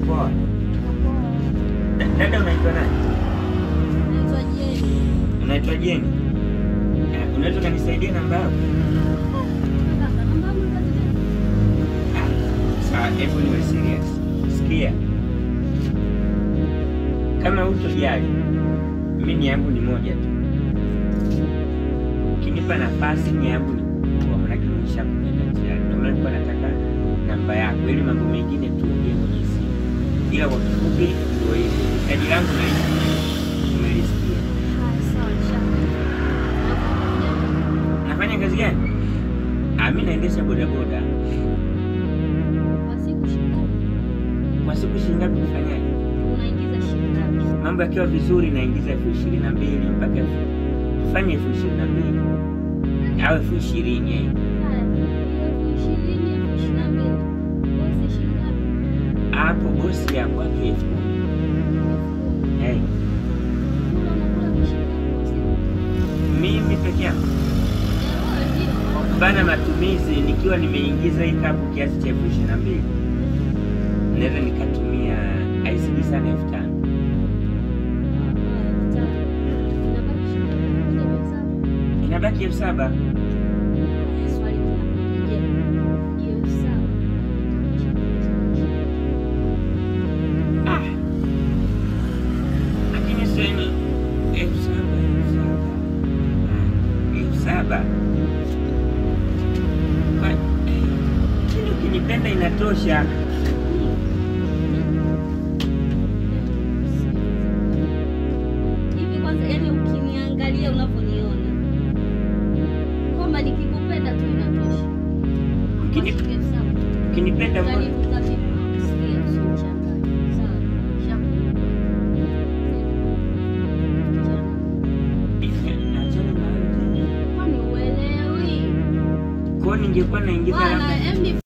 Poa. Dada unaitwa nani? Naitwa Jeni. Unaitwa Jeni? Unaweza kunisaidia namba yako? Hebu niwe serious. Sikia. Kama utojali, mimi yangu ni moja tu. Ukinipa nafasi ni yangu ni kubwa, lakini nishakupenda tayari. Ndio maana nilikuwa nataka namba yako ili mambo mengine tuongee kwenye simu. Ila kwa kifupi ndio hivyo. Hitaji langu na hili umelisikia. Sawa. Nafanya kazi gani? Mimi naendesha bodaboda. Kwa siku shilingi ngapi kufanyaje? Unaingiza shilingi ngapi? Mambo yakiwa vizuri naingiza 22,000 mpaka tufanye 22,000 au 20,000. Hapo bosi ya kwake 10,000. Mimi peke yangu bana matumizi nikiwa nimeingiza ikapu kiasi cha 22,000. Naweza nikatumia haizidi sana 5,000. Inabaki 7,000. Lakini seni 7,000. Kile ukinipenda inatosha. Hivi kwanza, yani ukiniangalia unavyoniona kwamba nikikupenda tu inatosha. Ukinipenda mbona? Kwa ningekuwa naingiza